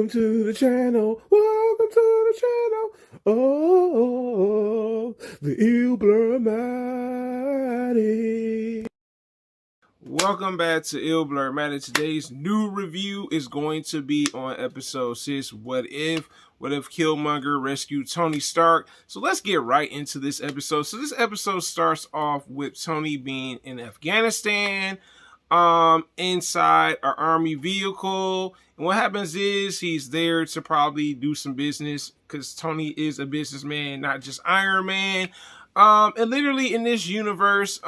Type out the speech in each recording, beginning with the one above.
Welcome to the channel. Welcome to the channel. Oh, the Illblurmatic. Welcome back to Illblurmatic. Today's new review is going to be on episode 6. What if Killmonger rescued Tony Stark? So let's get right into this episode. So this episode starts off with Tony being in Afghanistan, inside our army vehicle. And what happens is he's there to probably do some business because Tony is a businessman, not just Iron Man. And literally in this universe,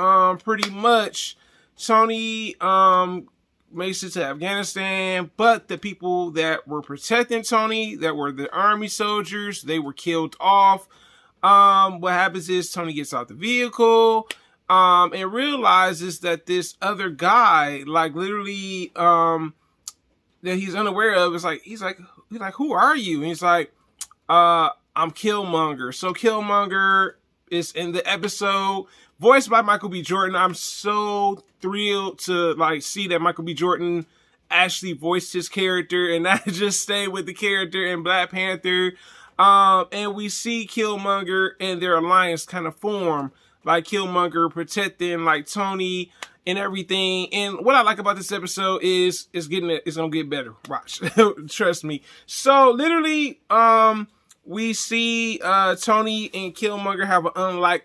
pretty much Tony makes it to Afghanistan, but the people that were protecting Tony, that were the army soldiers, they were killed off. What happens is Tony gets out the vehicle, and realizes that this other guy, like literally, that he's unaware of, is like, he's like, who are you? And he's like, I'm Killmonger. So Killmonger is in the episode, voiced by Michael B. Jordan. I'm so thrilled to like see that Michael B. Jordan actually voiced his character and not just stay with the character in Black Panther. And we see Killmonger and their alliance kind of form, like Killmonger protecting like Tony and everything. And what I like about this episode is it's gonna get better. Watch. Trust me. So literally, we see Tony and Killmonger have an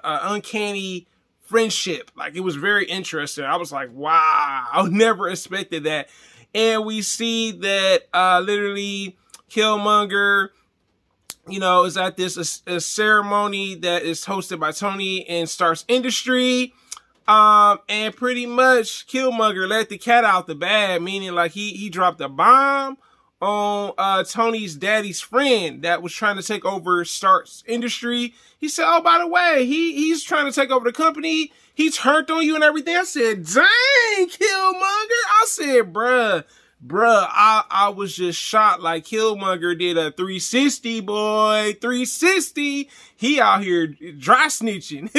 uncanny friendship. Like, it was very interesting. I was like, wow, I never expected that. And we see that literally Killmonger, you know, is at this a ceremony that is hosted by Tony and Stark's Industry. And pretty much Killmonger let the cat out the bag, meaning like he dropped a bomb on Tony's daddy's friend that was trying to take over Stark's Industry. He said, oh, by the way, he's trying to take over the company. He turned on you and everything. I said, dang, Killmonger. I said, bruh, I was just shocked. Like, Killmonger did a 360, boy. 360. He out here dry snitching.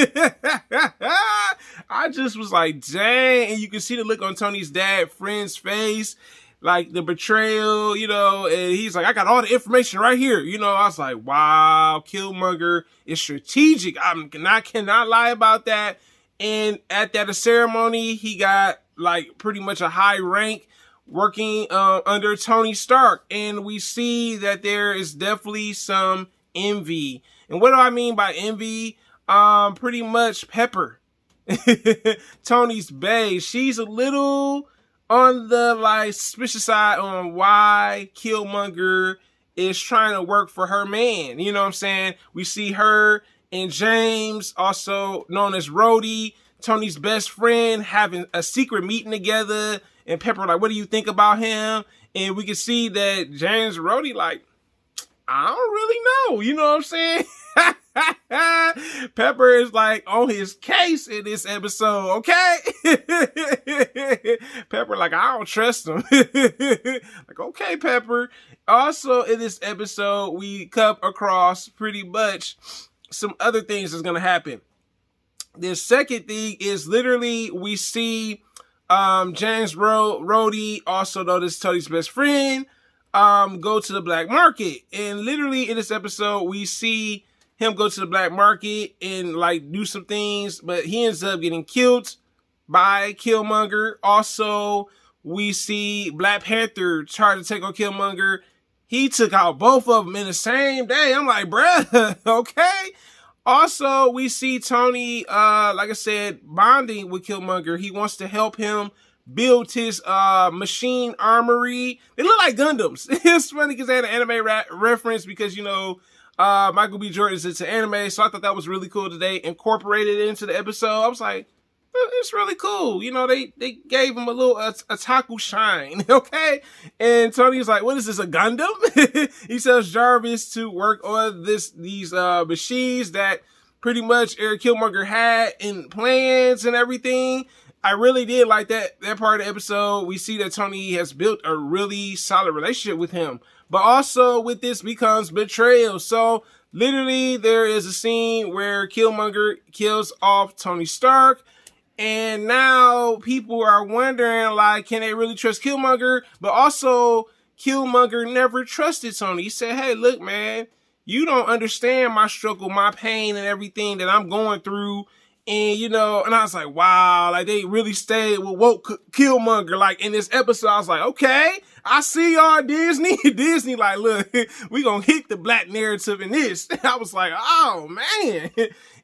I just was like, dang. And you can see the look on Tony's friend's face, like the betrayal, you know, and he's like, I got all the information right here. You know, I was like, wow, Killmonger is strategic. I cannot lie about that. And at that ceremony, he got like pretty much a high rank working under Tony Stark. And we see that there is definitely some envy. And what do I mean by envy? Pretty much Pepper, Tony's bae. She's a little on the like suspicious side on why Killmonger is trying to work for her man. You know what I'm saying? We see her and James, also known as Rhodey, Tony's best friend, having a secret meeting together. And Pepper like, what do you think about him? And we can see that James and Rhodey like, I don't really know. You know what I'm saying? Pepper is like on his case in this episode, okay? Pepper like, I don't trust him. Like, okay, Pepper. Also in this episode, we come across pretty much some other things that's gonna happen. The second thing is literally we see James Rhodey, also known as Tony's best friend, go to the black market. And literally in this episode, we see him go to the black market and like do some things, but he ends up getting killed by Killmonger. Also, we see Black Panther try to take on Killmonger. He took out both of them in the same day. I'm like, bruh, okay. Also, we see Tony, like I said, bonding with Killmonger. He wants to help him build his machine armory. They look like Gundams. It's funny because they had an anime reference because, you know, Michael B. Jordan is into anime, so I thought that was really cool that they incorporated it into the episode. I was like, it's really cool. You know, they gave him a little otaku shine, okay? And Tony's like, what is this, a Gundam? He tells Jarvis to work on these machines that pretty much Eric Killmonger had in plans and everything. I really did like that part of the episode. We see that Tony has built a really solid relationship with him. But also with this becomes betrayal. So literally there is a scene where Killmonger kills off Tony Stark. And now people are wondering, like, can they really trust Killmonger? But also, Killmonger never trusted Tony. He said, hey, look, man, you don't understand my struggle, my pain, and everything that I'm going through. And, and I was like, wow, like they really stayed with woke Killmonger. Like in this episode, I was like, okay, I see y'all, Disney. Disney, like, look, we gonna hit the black narrative in this. I was like, oh, man.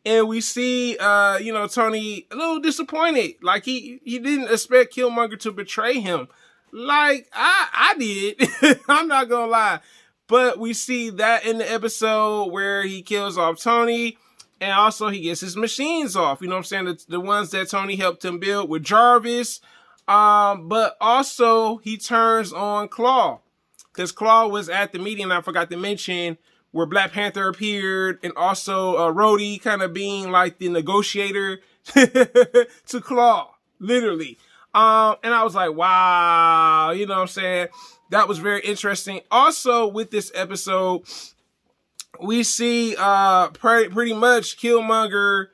And we see, Tony a little disappointed. Like he didn't expect Killmonger to betray him. Like I did. I'm not gonna lie. But we see that in the episode where he kills off Tony. And also he gets his machines off, you know what I'm saying? The ones that Tony helped him build with Jarvis. But also he turns on Claw. Because Claw was at the meeting, and I forgot to mention, where Black Panther appeared. And also Rhodey kind of being like the negotiator to Claw. Literally. And I was like, wow, you know what I'm saying? That was very interesting. Also with this episode, we see pretty much Killmonger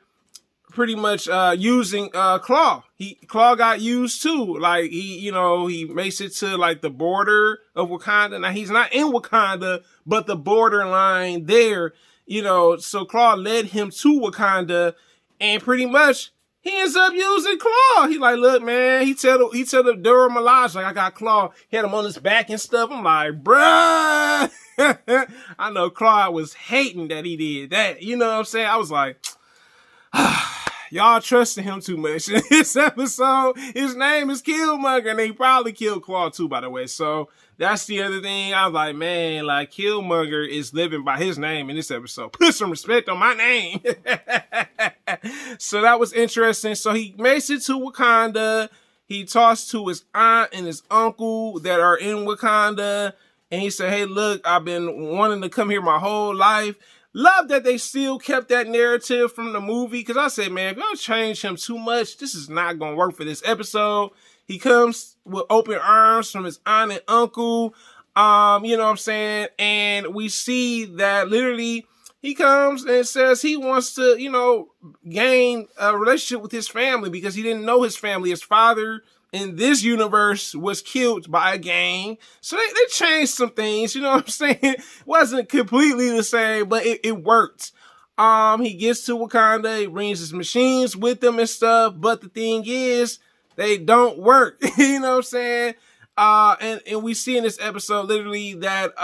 using Claw. Claw got used too. Like he makes it to like the border of Wakanda. Now he's not in Wakanda, but the borderline there, so Claw led him to Wakanda, and pretty much he ends up using Claw. He like, look, man, he tell the Dora Milaje, like, I got Claw. He had him on his back and stuff. I'm like, bruh. I know Claw was hating that he did that. You know what I'm saying? I was like, y'all trusting him too much. In this episode, his name is Killmonger, and they probably killed Claw too, by the way. So that's the other thing. I was like, man, like Killmonger is living by his name in this episode. Put some respect on my name. So that was interesting. So he makes it to Wakanda. He talks to his aunt and his uncle that are in Wakanda. And he said, hey, look, I've been wanting to come here my whole life. Love that they still kept that narrative from the movie. Because I said, man, if y'all change him too much, this is not going to work for this episode. He comes with open arms from his aunt and uncle. You know what I'm saying? And we see that literally he comes and says he wants to, gain a relationship with his family because he didn't know his family. His father in this universe was killed by a gang. So they changed some things, you know what I'm saying? It wasn't completely the same, but it worked. He gets to Wakanda, he brings his machines with him and stuff, but the thing is, they don't work. You know what I'm saying? And we see in this episode literally that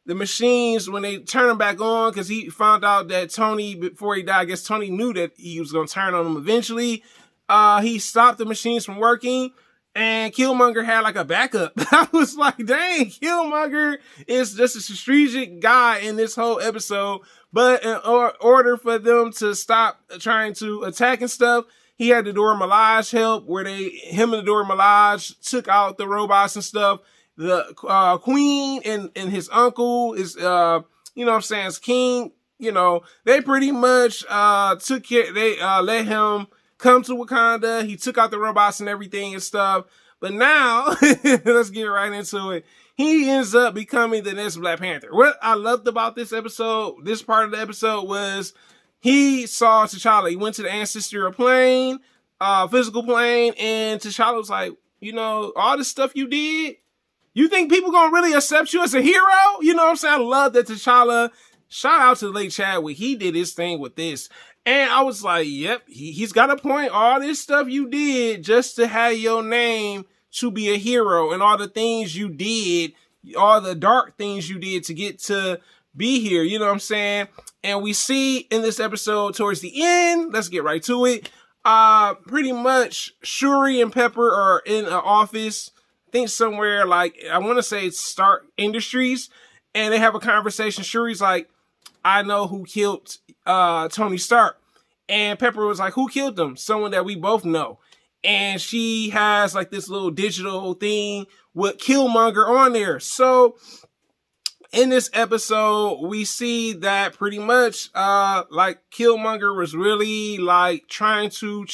the machines, when they turn them back on, because he found out that Tony, before he died, I guess Tony knew that he was going to turn on them eventually. He stopped the machines from working, and Killmonger had like a backup. I was like, dang, Killmonger is just a strategic guy in this whole episode. But in order for them to stop trying to attack and stuff, he had the Dora Milaje help, where him and the Dora Milaje took out the robots and stuff. The Queen and his uncle is, you know what I'm saying, is king. They pretty much took care. They let him come to Wakanda. He took out the robots and everything and stuff. But now, let's get right into it. He ends up becoming the next Black Panther. What I loved about this episode, this part of the episode, was he saw T'Challa. He went to the ancestral plane, physical plane, and T'Challa was like, all the stuff you did, you think people gonna really accept you as a hero? You know what I'm saying? I love that T'Challa, shout out to the late Chadwick, he did his thing with this. And I was like, yep, he's got a point. All this stuff you did just to have your name to be a hero, and all the things you did, all the dark things you did to get to be here. You know what I'm saying? And we see in this episode towards the end, let's get right to it. Pretty much Shuri and Pepper are in an office, I think somewhere like, I want to say it's Stark Industries, and they have a conversation. Shuri's like, I know who killed Tony Stark. And Pepper was like, who killed him? Someone that we both know. And she has like this little digital thing with Killmonger on there. So in this episode, we see that pretty much like Killmonger was really like trying to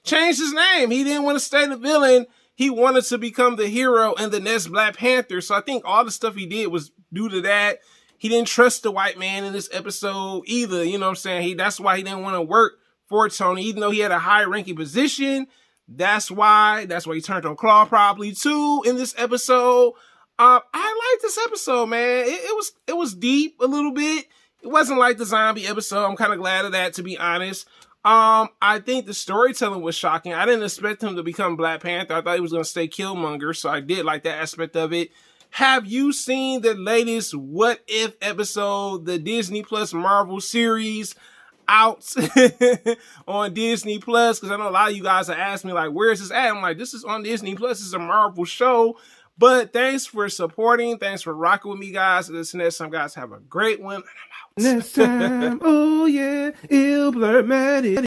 change his name. He didn't want to stay the villain. He wanted to become the hero and the next Black Panther. So I think all the stuff he did was due to that. He didn't trust the white man in this episode either. You know what I'm saying? That's why he didn't want to work for Tony, even though he had a high ranking position. That's why he turned on Claw probably too in this episode. I liked this episode, man. It was deep a little bit. It wasn't like the zombie episode. I'm kind of glad of that, to be honest. I think the storytelling was shocking. I didn't expect him to become Black Panther. I thought he was going to stay Killmonger, so I did like that aspect of it. Have you seen the latest What If episode, the Disney Plus Marvel series out on Disney Plus? Because I know a lot of you guys have asked me, like, where is this at? I'm like, this is on Disney Plus. It's a Marvel show. But thanks for supporting. Thanks for rocking with me, guys. Until next time, guys, have a great one. And I'm out. Next time, oh yeah, Blurmatic.